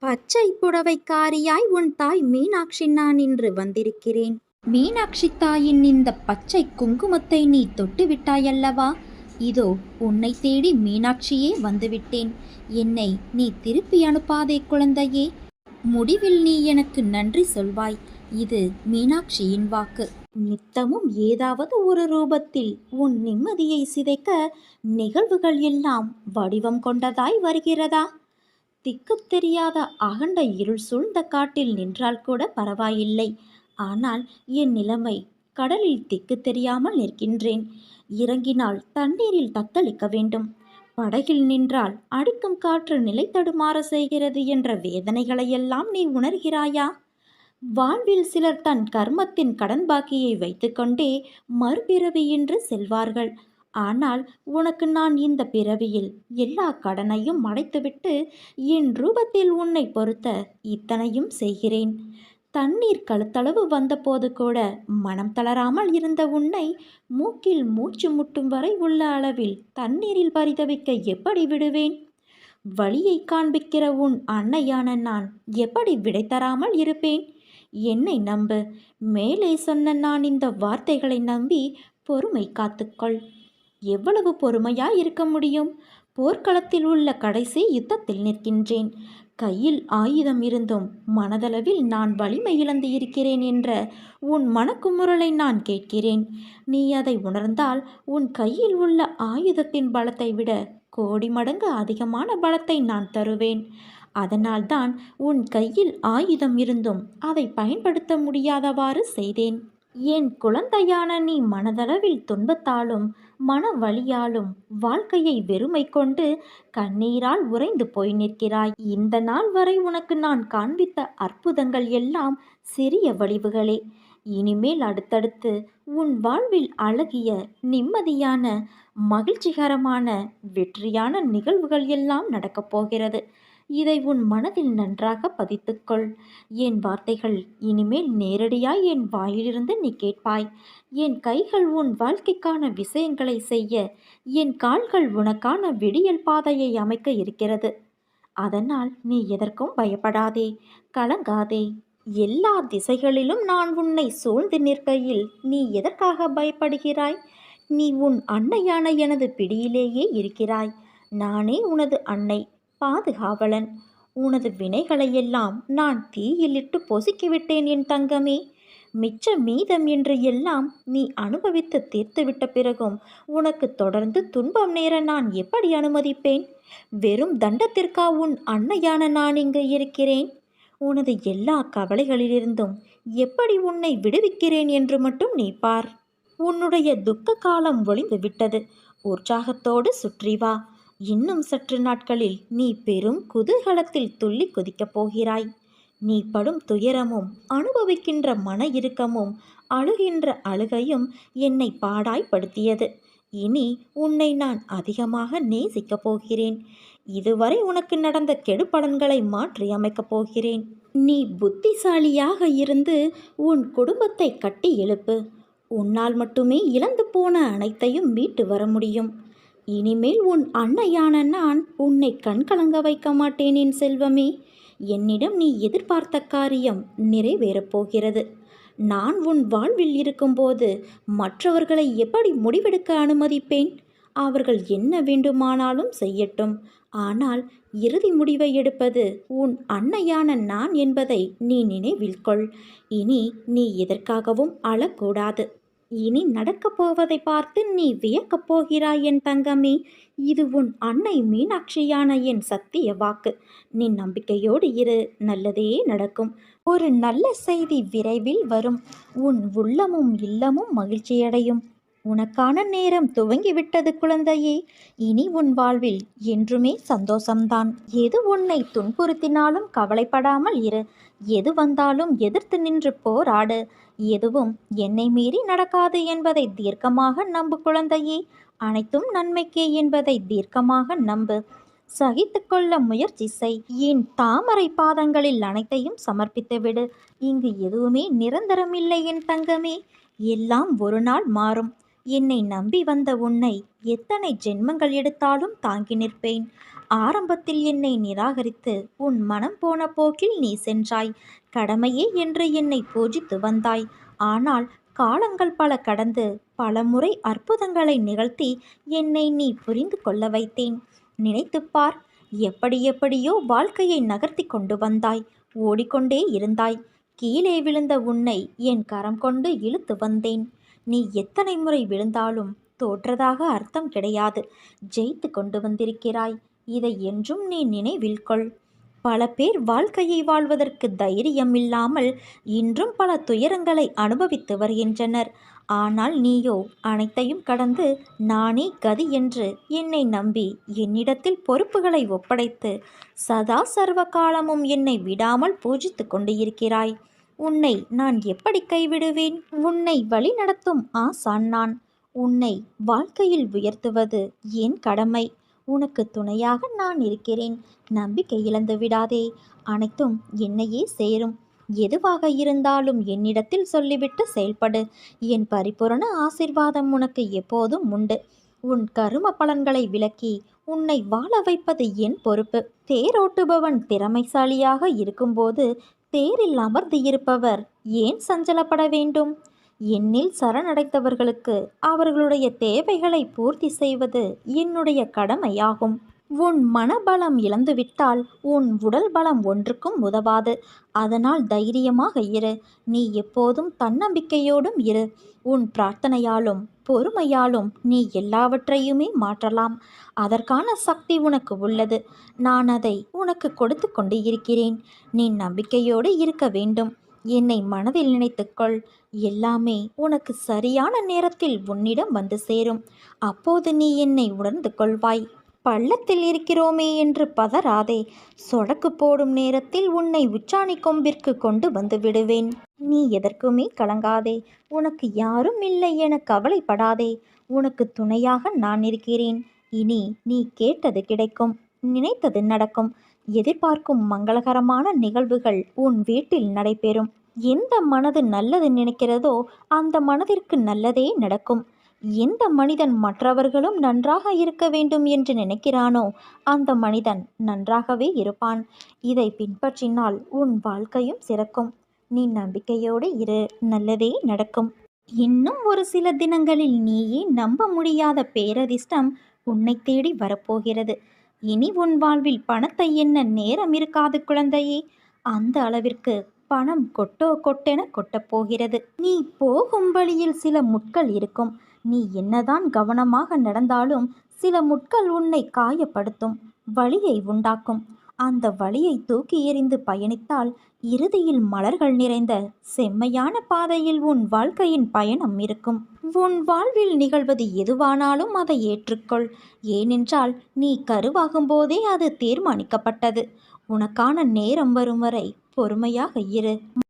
பச்சை புடவைக்காரியாய் உன் தாய் மீனாட்சி நான் இன்று வந்திருக்கிறேன். மீனாட்சி தாயின் இந்த பச்சை குங்குமத்தை நீ தொட்டு விட்டாயல்லவா? இதோ உன்னை தேடி மீனாட்சியே வந்துவிட்டேன். என்னை நீ திருப்பி அனுப்பாதே குழந்தையே. முடிவில் நீ எனக்கு நன்றி சொல்வாய். இது மீனாட்சியின் வாக்கு. நித்தமும் ஏதாவது ஒரு ரூபத்தில் உன் நிம்மதியை சிதைக்க நிகழ்வுகள் எல்லாம் வடிவம் கொண்டதாய் வருகிறதா? திக்கு தெரியாத அகண்ட இருள் சூழ்ந்த காட்டில் நின்றால் கூட பரவாயில்லை. ஆனால் என் நிலைமை கடலில் திக்கு தெரியாமல் நிற்கின்றேன். இறங்கினால் தண்ணீரில் தத்தளிக்க வேண்டும். படகில் நின்றால் அடிக்கும் காற்று நிலை தடுமாற செய்கிறது என்ற வேதனைகளையெல்லாம் நீ உணர்கிறாயா? வாழ்வில் சிலர் தன் கர்மத்தின் கடன் பாக்கியை வைத்துக்கொண்டே மறுபிறவி என்று செல்வார்கள். ஆனால் உனக்கு நான் இந்த பிறவியில் எல்லா கடனையும் அடைத்துவிட்டு என் ரூபத்தில் உன்னை பொறுத்த இத்தனையும் செய்கிறேன். தண்ணீர் கழுத்தளவு வந்தபோது கூட மனம் தளராமல் இருந்த உன்னை மூக்கில் மூச்சு முட்டும் வரை உள்ள அளவில் தண்ணீரில் பரிதவிக்க எப்படி விடுவேன்? வழியை காண்பிக்கிற உன் அன்னையான நான் எப்படி விடை தராமல் இருப்பேன்? என்னை நம்பு. மேலே சொன்ன நான் இந்த வார்த்தைகளை நம்பி பொறுமை காத்துக்கொள். எவ்வளவு பொறுமையாய் இருக்க முடியும்? போர்க்களத்தில் உள்ள கடைசி யுத்தத்தில் நிற்கின்றேன். கையில் ஆயுதம் இருந்தும் மனதளவில் நான் வலிமை இழந்து இருக்கிறேன் என்ற உன் மனக்குமுறலை நான் கேட்கிறேன். நீ அதை உணர்ந்தால் உன் கையில் உள்ள ஆயுதத்தின் பலத்தை விட கோடி மடங்கு அதிகமான பலத்தை நான் தருவேன். அதனால்தான் உன் கையில் ஆயுதம் இருந்தும் அதை பயன்படுத்த முடியாதவாறு செய்தேன். என் குழந்தையான நீ மனதளவில் துன்பத்தாலும் மன வலியாலும் வாழ்க்கையை வெறுமை கொண்டு கண்ணீரால் உறைந்து போய் நிற்கிறாய். இந்த நாள் வரை உனக்கு நான் காண்பித்த அற்புதங்கள் எல்லாம் சிறிய வடிவுகளே. இனிமேல் அடுத்தடுத்து உன் வாழ்வில் அழகிய நிம்மதியான மகிழ்ச்சிகரமான வெற்றியான நிகழ்வுகள் எல்லாம் நடக்கப் போகிறது. இதை உன் மனதில் நன்றாக பதித்துக்கொள். என் வார்த்தைகள் இனிமேல் நேரடியாய் என் வாயிலிருந்து நீ கேட்பாய். என் கைகள் உன் வாழ்க்கைக்கான விஷயங்களை செய்ய, என் கால்கள் உனக்கான விடியல் பாதையை அமைக்க இருக்கிறது. அதனால் நீ எதற்கும் பயப்படாதே, கலங்காதே. எல்லா திசைகளிலும் நான் உன்னை சூழ்ந்து நிற்கையில் நீ எதற்காக பயப்படுகிறாய்? நீ உன் அன்னையான எனது பிடியிலேயே இருக்கிறாய். நானே உனது அன்னை, பாதுகாவலன். உனது வினைகளையெல்லாம் நான் தீயிலிட்டு பொசுக்கிவிட்டேன் என் தங்கமே. மிச்ச மீதம் என்று எல்லாம் நீ அனுபவித்து தீர்த்துவிட்ட பிறகும் உனக்கு தொடர்ந்து துன்பம் நேர நான் எப்படி அனுமதிப்பேன்? வெறும் தண்டத்திற்கா உன் அன்னையான நான் இங்கு இருக்கிறேன்? உனது எல்லா கவலைகளிலிருந்தும் எப்படி உன்னை விடுவிக்கிறேன் என்று மட்டும் நீ பார். உன்னுடைய துக்க காலம் ஒளிந்து விட்டது. உற்சாகத்தோடு சுற்றி வா. இன்னும் சற்று நாட்களில் நீ பெரும் குதூகலத்தில் துள்ளி குதிக்கப் போகிறாய். நீ படும் துயரமும் அனுபவிக்கின்ற மன இறுக்கமும் அழுகின்ற அழுகையும் என்னை பாடாய்படுத்தியது. இனி உன்னை நான் அதிகமாக நேசிக்கப் போகிறேன். இதுவரை உனக்கு நடந்த கெடுபலன்களை மாற்றி அமைக்கப் போகிறேன். நீ புத்திசாலியாக இருந்து உன் குடும்பத்தை கட்டி எழுப்பு. உன்னால் மட்டுமே இழந்து போன அனைத்தையும் மீட்டு வர முடியும். இனிமேல் உன் அன்னையான நான் உன்னை கண்கலங்க வைக்க மாட்டேன் என் செல்வமே. என்னிடம் நீ எதிர்பார்த்த காரியம் நிறைவேறப் போகிறது. நான் உன் வாழ்வில் இருக்கும்போது மற்றவர்களை எப்படி முடிவெடுக்க அனுமதிப்பேன்? அவர்கள் என்ன வேண்டுமானாலும் செய்யட்டும். ஆனால் இறுதி முடிவை எடுப்பது உன் அன்னையான நான் என்பதை நீ நினைவில் கொள். இனி நீ எதற்காகவும் அழக்கூடாது. இனி நடக்கப் போவதை பார்த்து நீ வியக்கப் போகிறாய் என் தங்கமே. இது உன் அன்னை மீனாட்சியான என் சத்திய வாக்கு. நீ நம்பிக்கையோடு இரு, நல்லதே நடக்கும். ஒரு நல்ல செய்தி விரைவில் வரும். உன் உள்ளமும் இல்லமும் மகிழ்ச்சியடையும். உனக்கான நேரம் துவங்கிவிட்டது குழந்தையே. இனி உன் வாழ்வில் என்றுமே சந்தோஷம்தான். எது உன்னை துன்புறுத்தினாலும் கவலைப்படாமல் இரு. எது வந்தாலும் எதிர்த்து நின்று போராடு. எதுவும் என்னை மீறி நடக்காது என்பதை தீர்க்கமாக நம்பு குழந்தையே. அனைத்தும் நன்மைக்கே என்பதை தீர்க்கமாக நம்பு. சகித்து கொள்ள முயற்சி செய். என் தாமரை பாதங்களில் அனைத்தையும் சமர்ப்பித்து விடு. இங்கு எதுவுமே நிரந்தரமில்லை என் தங்கமே. எல்லாம் ஒரு நாள் மாறும். என்னை நம்பி வந்த உன்னை எத்தனை ஜென்மங்கள் எடுத்தாலும் தாங்கி நிற்பேன். ஆரம்பத்தில் என்னை நிராகரித்து உன் மனம் போன போக்கில் நீ சென்றாய். கடமையே என்று என்னை பூஜித்து வந்தாய். ஆனால் காலங்கள் பல கடந்து பலமுறை அற்புதங்களை நிகழ்த்தி என்னை நீ புரிந்து கொள்ள வைத்தேன். நினைத்துப்பார், எப்படி எப்படியோ வாழ்க்கையை நகர்த்தி கொண்டு வந்தாய். ஓடிக்கொண்டே இருந்தாய். கீழே விழுந்த உன்னை என் கரம் கொண்டு இழுத்து வந்தேன். நீ எத்தனை முறை விழுந்தாலும் தோற்றதாக அர்த்தம் கிடையாது. ஜெயித்து கொண்டு வந்திருக்கிறாய். இதை என்றும் நீ நினைவில் கொள். பல பேர் வாழ்க்கையை வாழ்வதற்கு தைரியம் இல்லாமல் இன்றும் பல துயரங்களை அனுபவித்து வருகின்றனர். ஆனால் நீயோ அனைத்தையும் கடந்து நானே கதி என்று என்னை நம்பி என்னிடத்தில் பொறுப்புகளை ஒப்படைத்து சதா சர்வ காலமும் என்னை விடாமல் பூஜித்து கொண்டு இருக்கிறாய். உன்னை நான் எப்படி கைவிடுவேன்? உன்னை வழிநடத்தும் ஆசான் நான். உன்னை வாழ்க்கையில் உயர்த்துவது என் கடமை. உனக்கு துணையாக நான் இருக்கிறேன். நம்பிக்கை இழந்து விடாதே. அனைத்தும் என்னையே சேரும். எதுவாக இருந்தாலும் என்னிடத்தில் சொல்லிவிட்டு செயல்படு. என் பரிபூரண ஆசீர்வாதம் உனக்கு எப்போதும் உண்டு. உன் கரும பலன்களை விலக்கி உன்னை வாழ வைப்பது என் பொறுப்பு. தேரோட்டுபவன் திறமைசாலியாக இருக்கும்போது தேரில் அமர்ந்து இருப்பவர் ஏன் சஞ்சலப்பட வேண்டும்? என்னில் சரணடைத்தவர்களுக்கு அவர்களுடைய தேவைகளை பூர்த்தி செய்வது என்னுடைய கடமையாகும். உன் மனபலம் இழந்துவிட்டால் உன் உடல் பலம் ஒன்றுக்கும் உதவாது. அதனால் தைரியமாக இரு. நீ எப்போதும் தன்னம்பிக்கையோடும் இரு. உன் பிரார்த்தனையாலும் பொறுமையாலும் நீ எல்லாவற்றையுமே மாற்றலாம். அதற்கான சக்தி உனக்கு உள்ளது. நான் அதை உனக்கு கொடுத்து கொண்டு இருக்கிறேன். நீ நம்பிக்கையோடு இருக்க வேண்டும். என்னை மனதில் நினைத்துக்கொள். எல்லாமே உனக்கு சரியான நேரத்தில் உன்னிடம் வந்து சேரும். அப்போது நீ என்னை உணர்ந்து கொள்வாய். பள்ளத்தில் இருக்கிறோமே என்று பதறாதே. சொடக்கு போடும் நேரத்தில் உன்னை உச்சாணி கொம்பிற்கு கொண்டு வந்து விடுவேன். நீ எதற்குமே கலங்காதே. உனக்கு யாரும் இல்லை என கவலைப்படாதே. உனக்கு துணையாக நான் இருக்கிறேன். இனி நீ கேட்டது கிடைக்கும். நினைத்தது நடக்கும். எதிர்பார்க்கும் மங்களகரமான நிகழ்வுகள் உன் வீட்டில் நடைபெறும். எந்த மனது நல்லது நினைக்கிறதோ அந்த மனதிற்கு நல்லதே நடக்கும். எந்த மனிதன் மற்றவர்களும் நன்றாக இருக்க வேண்டும் என்று நினைக்கிறானோ அந்த மனிதன் நன்றாகவே இருப்பான். இதை பின்பற்றினால் உன் வாழ்க்கையும் சிறக்கும். நீ நம்பிக்கையோடு இரு. நல்லதே நடக்கும். இன்னும் ஒரு சில தினங்களில் நீயே நம்ப முடியாத பேரதிர்ஷ்டம் உன்னை தேடி வரப்போகிறது. இனி உன் வாழ்வில் பணத்தை எண்ண நேரம் இருக்காது குழந்தையே. அந்த அளவிற்கு பணம் கொட்டோ கொட்டென கொட்டப்போகிறது. நீ போகும் வழியில் சில முட்கள் இருக்கும். நீ என்னதான் கவனமாக நடந்தாலும் சில முட்கள் உன்னை காயப்படுத்தும், வலியை உண்டாக்கும். அந்த வலியை தூக்கி எறிந்து பயணித்தால் இறுதியில் மலர்கள் நிறைந்த செம்மையான பாதையில் உன் வாழ்க்கையின் பயணம் இருக்கும். உன் வாழ்வில் நிகழ்வது எதுவானாலும் அதை ஏற்றுக்கொள். ஏனென்றால் நீ கருவாகும் போதே அது தீர்மானிக்கப்பட்டது. உனக்கான நேரம் வரும் வரை பொறுமையாக இரு.